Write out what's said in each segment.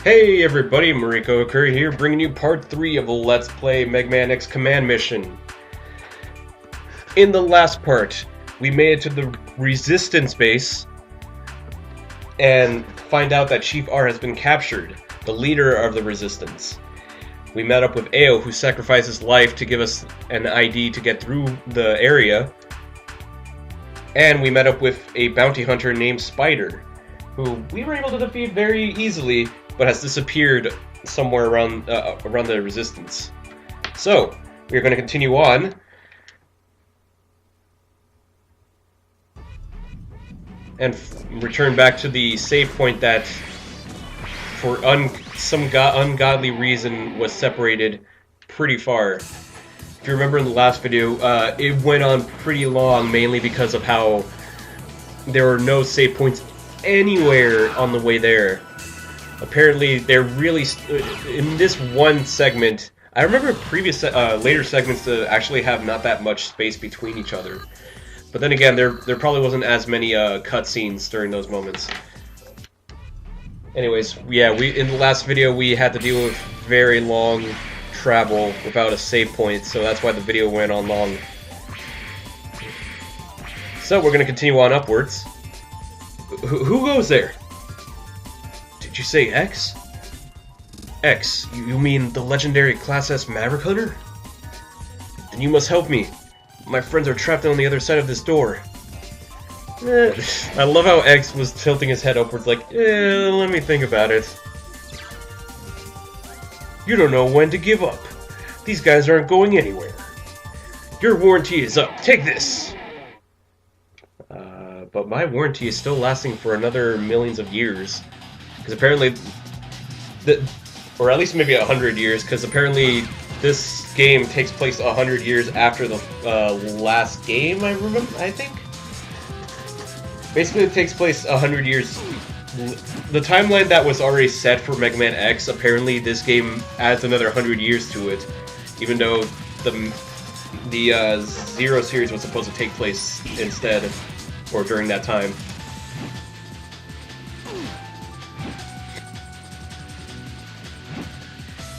Hey everybody, MarikoOkuri here, bringing you part 3 of the Let's Play Megaman X command mission. In the last part, we made it to the Resistance base and find out that Chief R has been captured, the leader of the Resistance. We met up with Ao, who sacrificed his life to give us an ID to get through the area. And we met up with a bounty hunter named Spider, who we were able to defeat very easily, but has disappeared somewhere around the Resistance. So, we're going to continue on. And return back to the save point that, for some ungodly reason, was separated pretty far. If you remember in the last video, it went on pretty long, mainly because of how there were no save points anywhere on the way there. Apparently, they're really in this one segment. I remember previous later segments to actually have not that much space between each other. But then again, there probably wasn't as many cutscenes during those moments. Anyways, yeah, in the last video we had to deal with very long travel without a save point, so that's why the video went on long. So we're gonna continue on upwards. Who goes there? Did you say X? X, you mean the legendary Class S Maverick Hunter? Then you must help me. My friends are trapped on the other side of this door. I love how X was tilting his head upwards like, let me think about it. You don't know when to give up. These guys aren't going anywhere. Your warranty is up. Take this! But my warranty is still lasting for another millions of years. Because apparently, or at least maybe 100 years, because apparently this game takes place 100 years after the last game, I think? Basically, it takes place 100 years. The timeline that was already set for Megaman X, apparently this game adds another 100 years to it, even though the Zero series was supposed to take place instead, or during that time.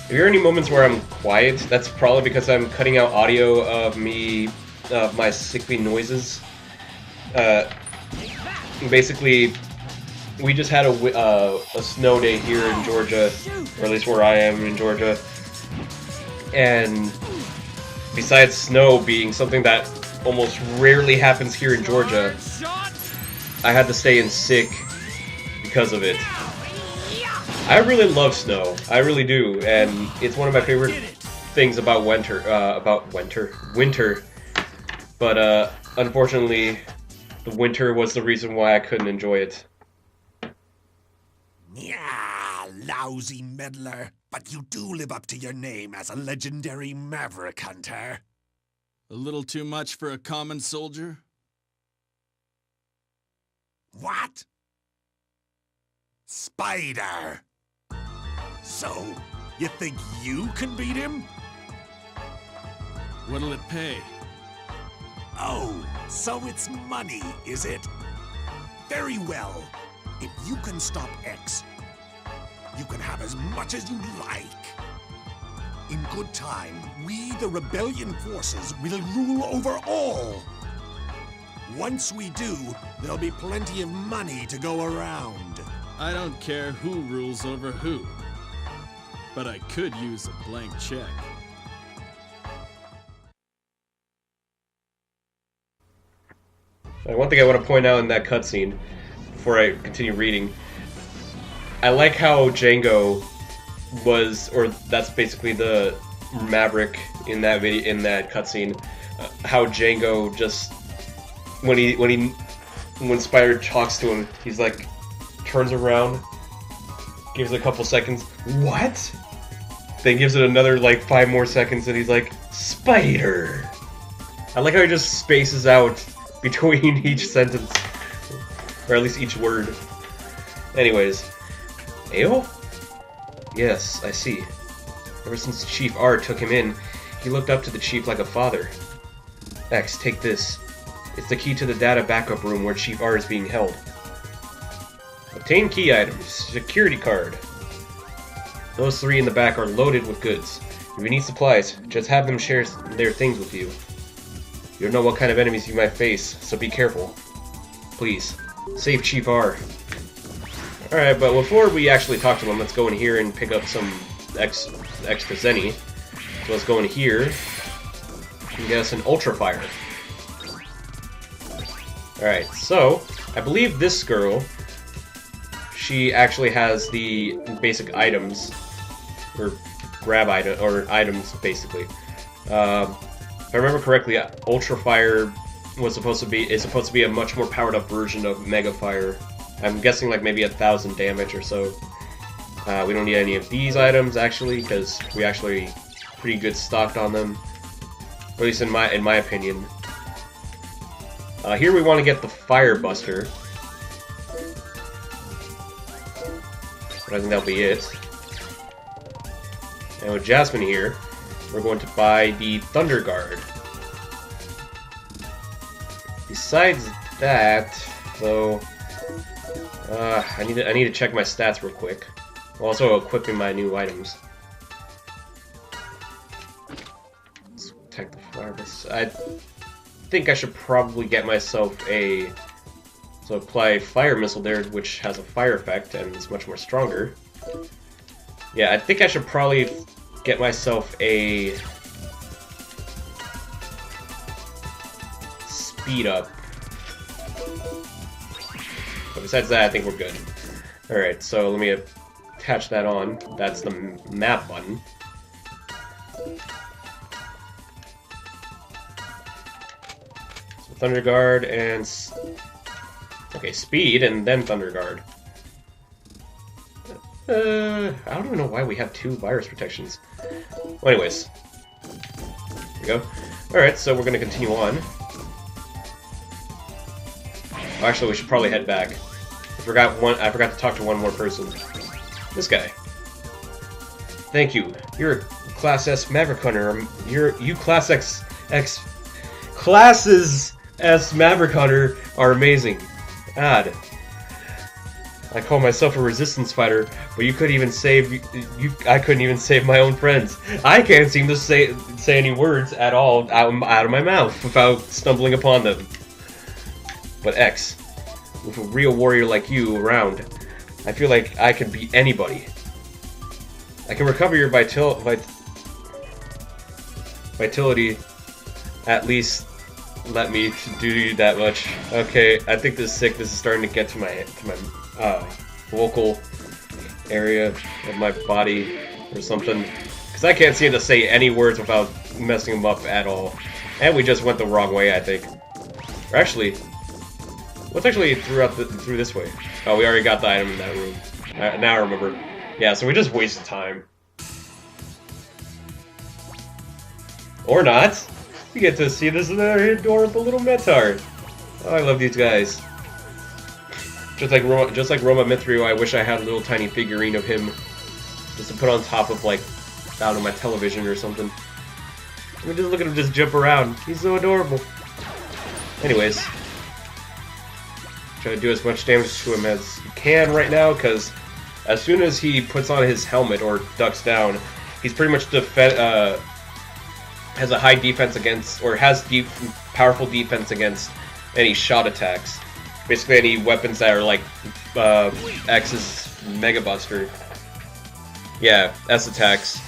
If you hear any moments where I'm quiet, that's probably because I'm cutting out audio of my sickly noises. Basically, we just had a snow day here in Georgia, or at least where I am in Georgia. And besides snow being something that almost rarely happens here in Georgia, I had to stay in sick because of it. I really love snow. I really do, and it's one of my favorite things about winter. But unfortunately, the winter was the reason why I couldn't enjoy it. Yeah, lousy meddler. But you do live up to your name as a legendary maverick hunter. A little too much for a common soldier? What? Spider! So, you think you can beat him? What'll it pay? Oh, so it's money, is it? Very well. If you can stop X, you can have as much as you like. In good time, we, the rebellion forces, will rule over all. Once we do, there'll be plenty of money to go around. I don't care who rules over who, but I could use a blank check. One thing I want to point out in that cutscene, before I continue reading, I like how Django was, or that's basically the Maverick in that video, in that cutscene. How Django just, when Spider talks to him, he's like, turns around, gives it a couple seconds, what? Then gives it another like 5 more seconds, and he's like, Spider. I like how he just spaces out between each sentence, or at least each word. Anyways, Ao? Yes, I see. Ever since Chief R took him in, he looked up to the Chief like a father. X, take this. It's the key to the data backup room where Chief R is being held. Obtain key items. Security card. Those three in the back are loaded with goods. If you need supplies, just have them share their things with you. You don't know what kind of enemies you might face, so be careful. Please, save Chief R. Alright, but before we actually talk to him, let's go in here and pick up some extra Zenny. So let's go in here and get us an Ultra Fire. Alright, so I believe this girl, she actually has the basic items, or grab item, or items basically. If I remember correctly, Ultra Fire is supposed to be a much more powered up version of Mega Fire. I'm guessing like maybe 1,000 damage or so. We don't need any of these items actually, because we actually pretty good stocked on them, at least in my opinion. Here we want to get the Fire Buster. But I think that'll be it. And with Jasmine here, we're going to buy the Thunder Guard. Besides that, though, I need to check my stats real quick. I'm also equipping my new items. Let's attack the Fire Buster. I think I should probably get myself a... So apply Fire Missile there, which has a fire effect and is much more stronger. Yeah, I think I should probably get myself a... Speed up. But besides that, I think we're good. Alright, so let me attach that on. That's the map button. So Thunder Guard and... Okay, speed and then Thunder Guard. I don't even know why we have 2 virus protections. Well, anyways. There we go. Alright, so we're gonna continue on. Oh, actually, we should probably head back. I forgot to talk to one more person. This guy. Thank you. You're a Class S Maverick Hunter. You Class X Classes S Maverick Hunter are amazing. God. I call myself a resistance fighter, but you couldn't even save I couldn't even save my own friends. I can't seem to say any words at all out of my mouth without stumbling upon them. But X, with a real warrior like you around, I feel like I could beat anybody. I can recover your vitality. At least let me do that much. Okay, I think this sickness is starting to get to my vocal area of my body or something, because I can't seem to say any words without messing them up at all. And we just went the wrong way, I think. Or actually, what's actually through this way? Oh, we already got the item in that room. Now I remember. Yeah, so we just wasted time. Or not. You get to see this adorable little Metar. Oh, I love these guys. Just like Roma Mithrio, I wish I had a little tiny figurine of him just to put on top of, like, out of my television or something. I mean, just look at him just jump around. He's so adorable. Anyways, try to do as much damage to him as you can right now, because as soon as he puts on his helmet or ducks down, he's pretty much has a high defense against, or has powerful defense against any shot attacks. Basically any weapons that are like X's Mega Buster. Yeah, S attacks.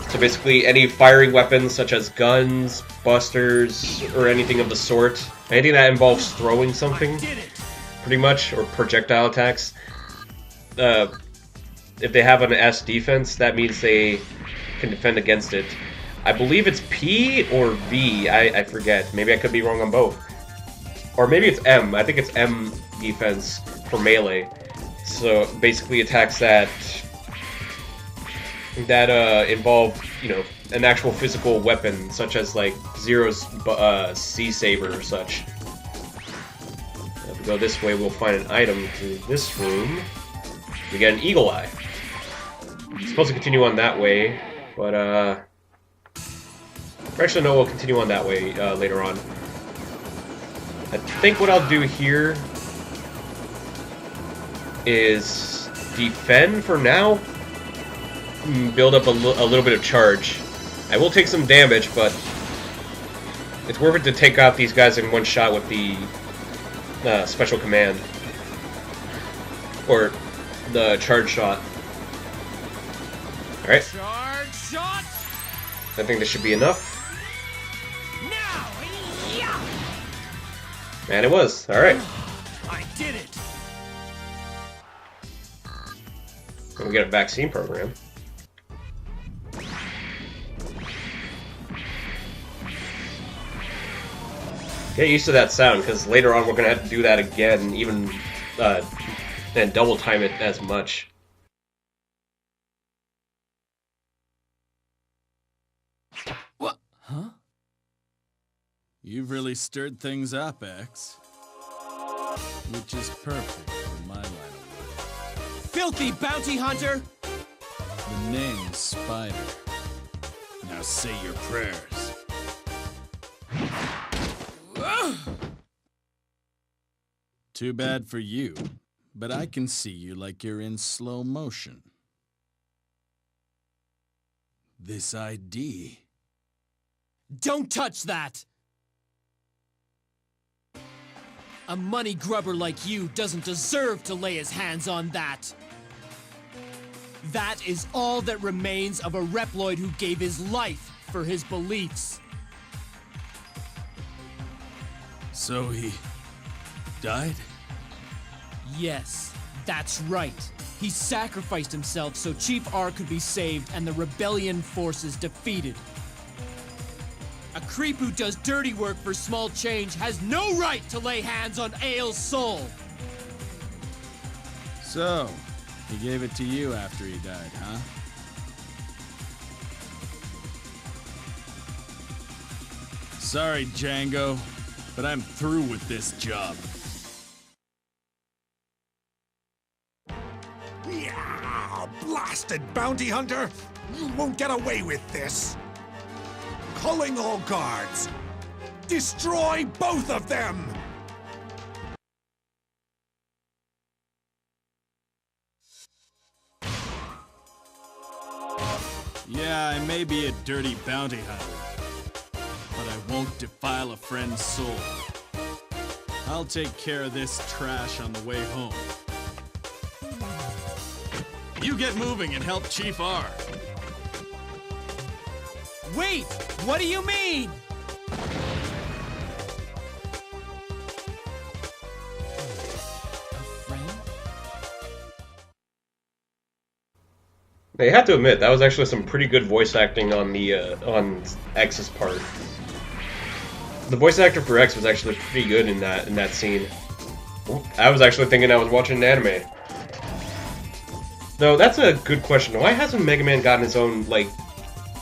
So basically any firing weapons such as guns, busters, or anything of the sort. Anything that involves throwing something, pretty much, or projectile attacks. If they have an S defense, that means they can defend against it. I believe it's P or V, I forget. Maybe I could be wrong on both. Or maybe it's M. I think it's M defense for melee. So basically attacks that involve, you know, an actual physical weapon, such as like Zero's Sea Saber or such. If we go this way, we'll find an item through this room. We get an Eagle Eye. I'm supposed to continue on that way, but actually, no, we'll continue on that way later on. I think what I'll do here is defend for now. build up a little bit of charge. I will take some damage, but it's worth it to take out these guys in one shot with the special command. Or the charge shot. Alright. Charge shot! I think this should be enough. Now! Yeah! And it was. Alright. I did it! We get a vaccine program. Get used to that sound, because later on we're going to have to do that again, even and double time it as much. What? Huh? You've really stirred things up, X. Which is perfect for my line of work. Filthy bounty hunter! The name's Spider. Now say your prayers. Too bad for you, but I can see you like you're in slow motion. This ID. Don't touch that! A money grubber like you doesn't deserve to lay his hands on that. That is all that remains of a Reploid who gave his life for his beliefs. So he died? Yes, that's right. He sacrificed himself so Chief R could be saved and the rebellion forces defeated. A creep who does dirty work for small change has no right to lay hands on Aile's soul. So, he gave it to you after he died, huh? Sorry, Django, but I'm through with this job. Yeah, blasted bounty hunter! You won't get away with this! Calling all guards! Destroy both of them! Yeah, I may be a dirty bounty hunter, but I won't defile a friend's soul. I'll take care of this trash on the way home. You get moving and help Chief R. Wait! What do you mean? A friend? Now, you have to admit, that was actually some pretty good voice acting on the on X's part. The voice actor for X was actually pretty good in that scene. I was actually thinking I was watching an anime. No, that's a good question. Why hasn't Mega Man gotten his own, like,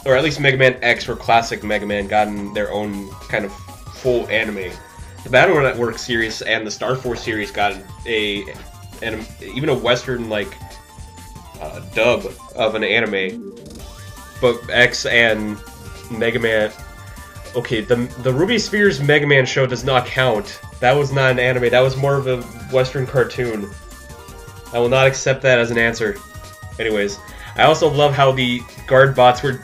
or at least Mega Man X or classic Mega Man gotten their own kind of full anime? The Battle Network series and the Star Force series got even a Western, like, dub of an anime. But X and Mega Man... Okay, the Ruby Spheres Mega Man show does not count. That was not an anime, that was more of a Western cartoon. I will not accept that as an answer. Anyways, I also love how the guard bots were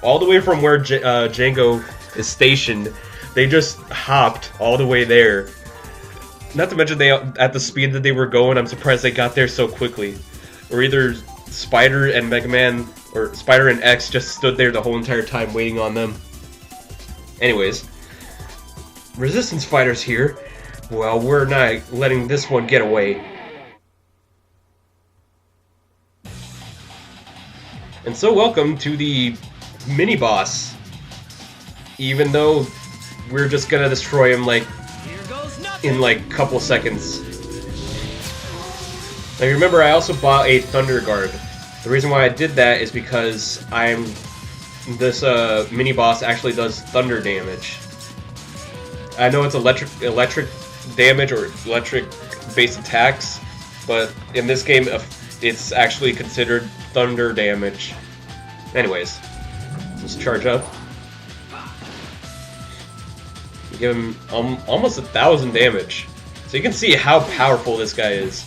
all the way from where Django is stationed. They just hopped all the way there. Not to mention, at the speed that they were going, I'm surprised they got there so quickly. Or either Spider and Mega Man, or Spider and X just stood there the whole entire time waiting on them. Anyways, Resistance Fighters here. Well, we're not letting this one get away. And so welcome to the mini-boss. Even though we're just gonna destroy him like in like a couple seconds. Now remember, I also bought a Thunder Guard. The reason why I did that is because this mini-boss actually does thunder damage. I know it's electric damage or electric-based attacks, but in this game it's actually considered thunder damage. Anyways, let's charge up. Give him almost 1,000 damage. So you can see how powerful this guy is.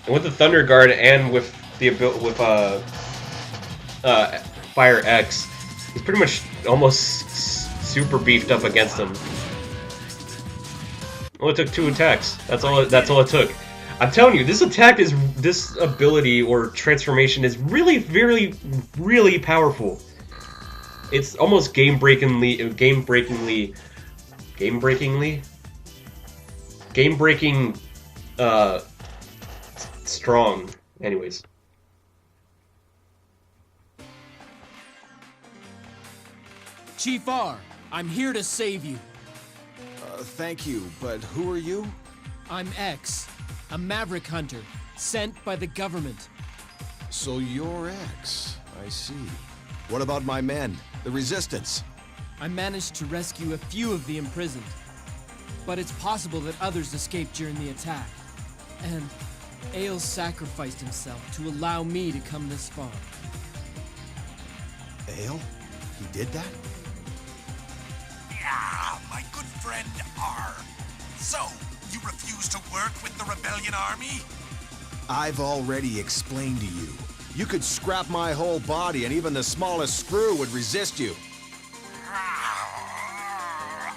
And with the Thunder Guard and with the Fire X, he's pretty much almost super beefed up against him. Only took 2 attacks. That's all it took. I'm telling you, this ability or transformation is really, really, really powerful. It's almost game-breaking strong. Anyways. Chief R, I'm here to save you. Thank you, but who are you? I'm X, a maverick hunter, sent by the government. So you're X, I see. What about my men, the Resistance? I managed to rescue a few of the imprisoned, but it's possible that others escaped during the attack. And Ale sacrificed himself to allow me to come this far. Ale? He did that? Yeah, my good friend R. So, you refuse to work with the Rebellion Army? I've already explained to you. You could scrap my whole body and even the smallest screw would resist you.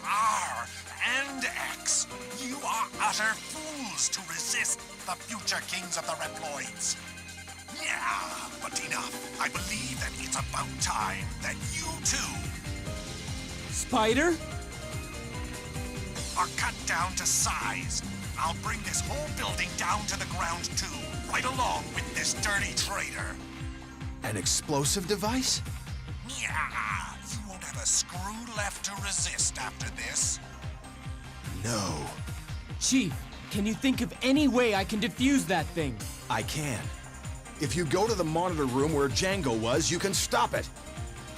R and X, you are utter fools to resist the future kings of the Reploids. Yeah, but enough. I believe that it's about time that you two Spider? are cut down to size. I'll bring this whole building down to the ground too, right along with this dirty traitor. An explosive device? Yeah, you won't have a screw left to resist after this. No. Chief, can you think of any way I can defuse that thing? I can. If you go to the monitor room where Django was, you can stop it.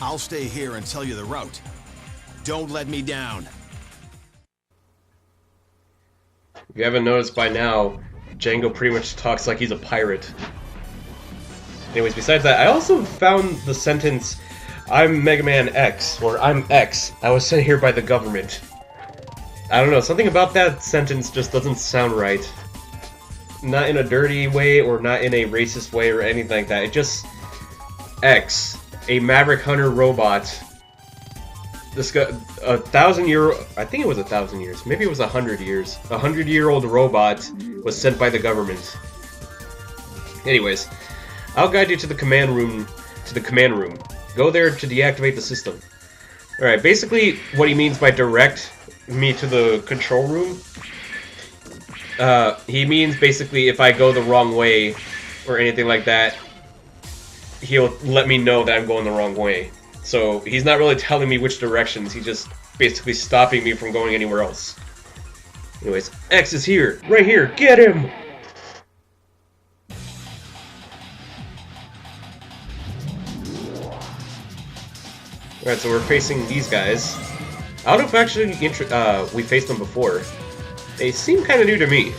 I'll stay here and tell you the route. Don't let me down. If you haven't noticed by now, Django pretty much talks like he's a pirate. Anyways, besides that, I also found the sentence, "I'm Megaman X," or "I'm X. I was sent here by the government." I don't know, something about that sentence just doesn't sound right. Not in a dirty way, or not in a racist way, or anything like that. It just... X, a Maverick Hunter robot. This guy, I think it was 1,000 years, maybe it was 100 years. A 100-year-old robot was sent by the government. Anyways, I'll guide you to the command room. Go there to deactivate the system. Alright, basically what he means by direct me to the control room, he means basically if I go the wrong way or anything like that, he'll let me know that I'm going the wrong way. So he's not really telling me which directions, he's just basically stopping me from going anywhere else. Anyways, X is here, right here, get him! Alright, so we're facing these guys. I don't know if actually we faced them before. They seem kind of new to me.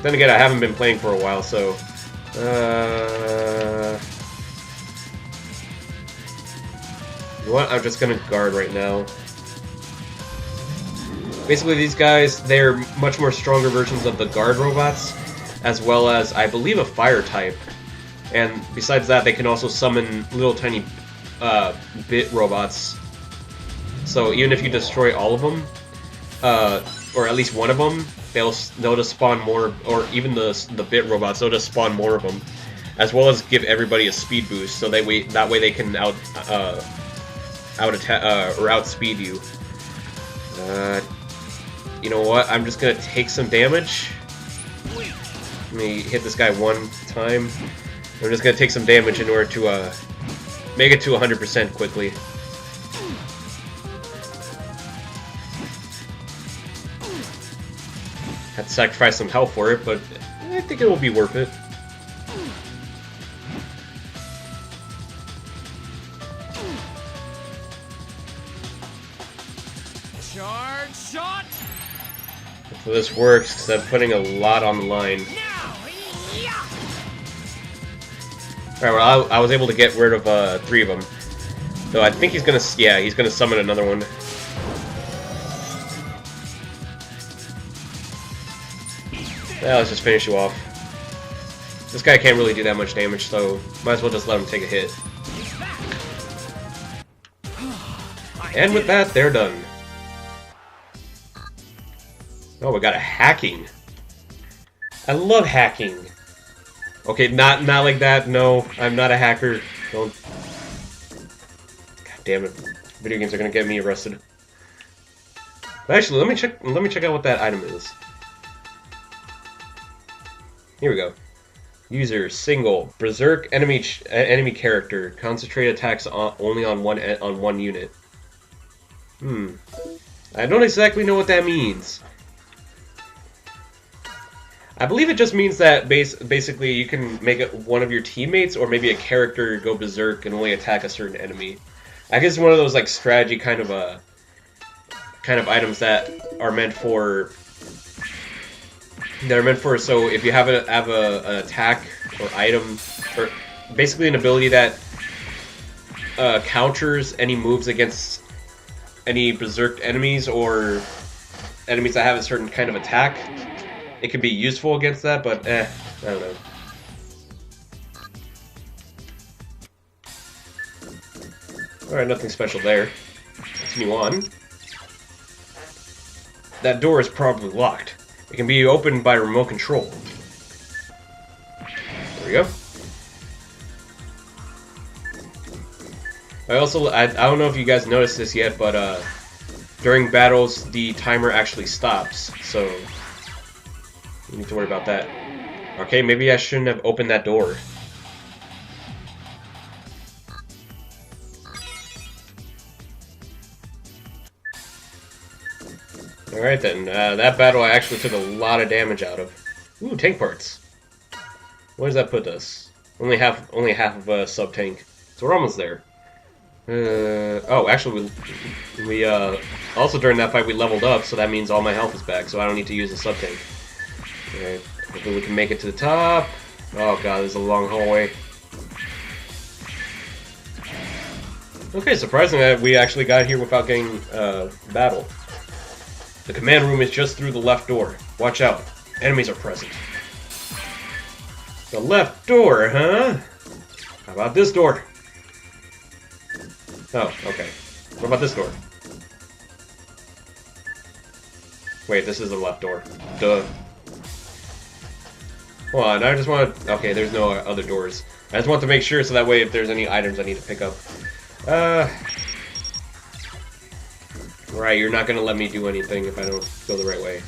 Then again, I haven't been playing for a while, so... You know what? I'm just gonna guard right now. Basically, these guys, they're much more stronger versions of the guard robots, as well as, I believe, a fire type. And besides that, they can also summon little tiny bit robots. So even if you destroy all of them, or at least one of them, they'll just spawn more, or even the bit robots, they'll just spawn more of them, as well as give everybody a speed boost, so that way they can outspeed you. You know what? I'm just gonna take some damage. Let me hit this guy one time. I'm just gonna take some damage in order to make it to 100% quickly. Had to sacrifice some health for it, but I think it will be worth it. Charge shot! Hopefully this works, because I'm putting a lot on the line. Alright, well, I was able to get rid of 3 of them. Though I think he's gonna summon another one. Yeah, let's just finish you off. This guy can't really do that much damage, so might as well just let him take a hit. And with that, they're done. Oh, we got a hacking. I love hacking. Okay, not like that. No, I'm not a hacker. Don't. God damn it! Video games are gonna get me arrested. But actually, let me check out what that item is. Here we go. User single berserk enemy character. Concentrate attacks only on one unit. I don't exactly know what that means. I believe it just means that basically you can make it one of your teammates or maybe a character go berserk and only attack a certain enemy. I guess it's one of those like strategy kind of items that are meant for. They're meant for, so if you have an attack or item, or basically an ability that counters any moves against any berserked enemies or enemies that have a certain kind of attack, it can be useful against that, but I don't know. Alright, nothing special there. Continue on. That door is probably locked. It can be opened by remote control. There we go. I don't know if you guys noticed this yet, but during battles the timer actually stops, so you need to worry about that. Okay, maybe I shouldn't have opened that door. Alright then, that battle I actually took a lot of damage out of. Ooh, tank parts. What does that put us? Only half of a sub-tank. So we're almost there. Oh, actually, we also during that fight we leveled up, so that means all my health is back, so I don't need to use the sub-tank. Alright, hopefully we can make it to the top. Oh god, there's a long hallway. Okay, surprisingly, we actually got here without getting battle. The command room is just through the left door. Watch out. Enemies are present. The left door, huh? How about this door? Oh, okay. What about this door? Wait, this is the left door. Duh. Hold on, I just want to... Okay, there's no other doors. I just want to make sure so that way if there's any items I need to pick up. Right, you're not gonna let me do anything if I don't go the right way.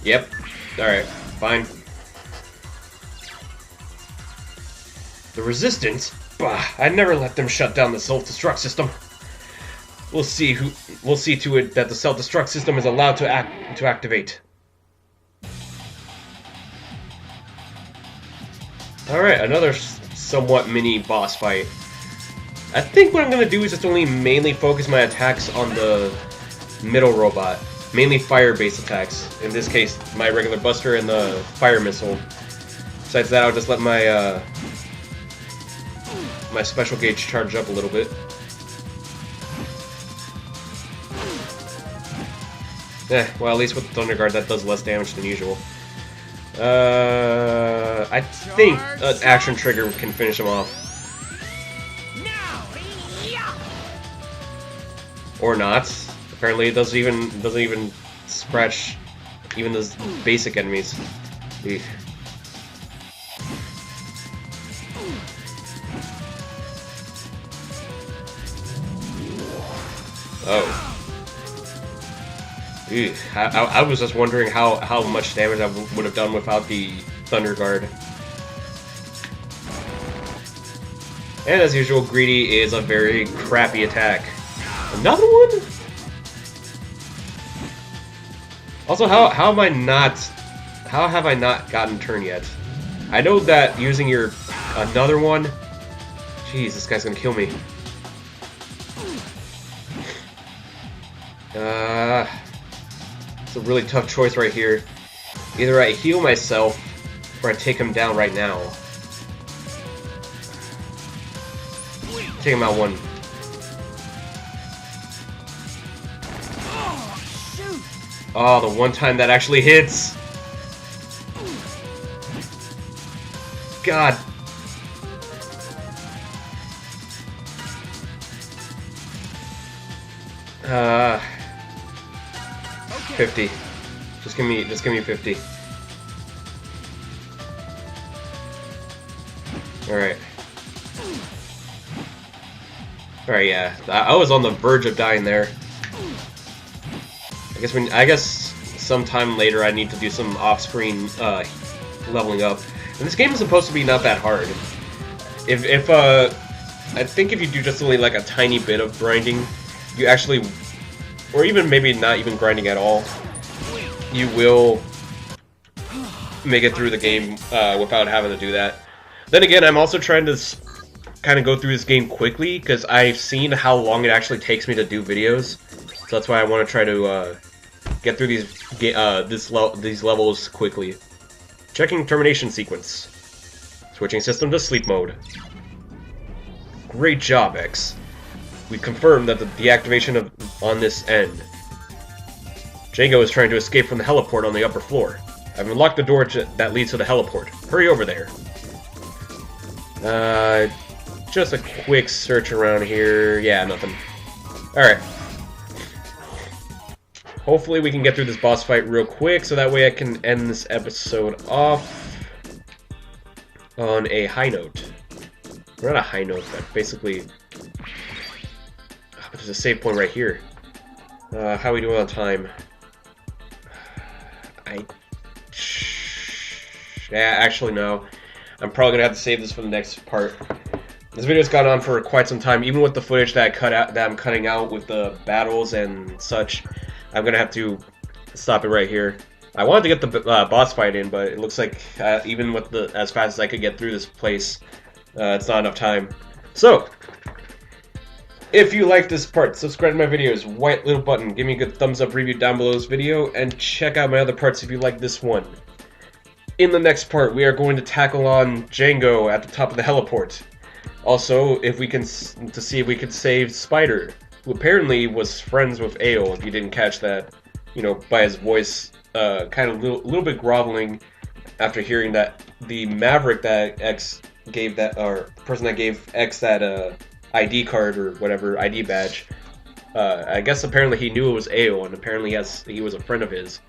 Yep. Alright, fine. The Resistance? Bah, I never let them shut down the self-destruct system. We'll see to it that the self-destruct system is allowed to activate. Alright, another somewhat mini boss fight. I think what I'm gonna do is just only mainly focus my attacks on the middle robot. Mainly fire-based attacks. In this case, my regular buster and the fire missile. Besides that, I'll just let my my special gauge charge up a little bit. Well, at least with the Thunder Guard, that does less damage than usual. I think an action trigger can finish him off. Or not. Apparently, it doesn't even scratch even those basic enemies. Eek. Oh. Eek. I was just wondering how much damage I would have done without the Thunder Guard. And as usual, Greedy is a very crappy attack. Another one? Also, how have I not gotten turn yet? I know that using your another one. Jeez, this guy's gonna kill me. It's a really tough choice right here. Either I heal myself or I take him down right now. Take him out one. Oh, the one time that actually hits! God. Uh, 50. Just give me 50. Alright. Alright, yeah. I was on the verge of dying there. I guess sometime later I need to do some off-screen leveling up. And this game is supposed to be not that hard. I think if you do just only like a tiny bit of grinding, you actually, or even maybe not even grinding at all, you will make it through the game without having to do that. Then again, I'm also trying to kind of go through this game quickly because I've seen how long it actually takes me to do videos. So that's why I want to try to get through these levels quickly. Checking termination sequence. Switching system to sleep mode. Great job, X. We confirmed that the deactivation on this end. Django is trying to escape from the heliport on the upper floor. I've unlocked the door that leads to the heliport. Hurry over there. Just a quick search around here. Yeah, nothing. Alright. Hopefully we can get through this boss fight real quick, so that way I can end this episode off on a high note. Or not a high note, but basically... there's a save point right here. How are we doing on time? Yeah, actually no. I'm probably gonna have to save this for the next part. This video's gone on for quite some time, even with the footage that I'm cutting out with the battles and such. I'm gonna have to stop it right here. I wanted to get the boss fight in, but it looks like even with as fast as I could get through this place, it's not enough time. So, if you like this part, subscribe to my videos, white little button, give me a good thumbs up review down below this video, and check out my other parts if you like this one. In the next part, we are going to tackle on Django at the top of the heliport. Also, if we can to see if we can save Spider, who apparently was friends with Ao, if you didn't catch that, you know, by his voice, kind of little bit groveling after hearing that the Maverick that X gave that, or person that gave X that ID card or whatever, ID badge, I guess apparently he knew it was Ao, and apparently he was a friend of his.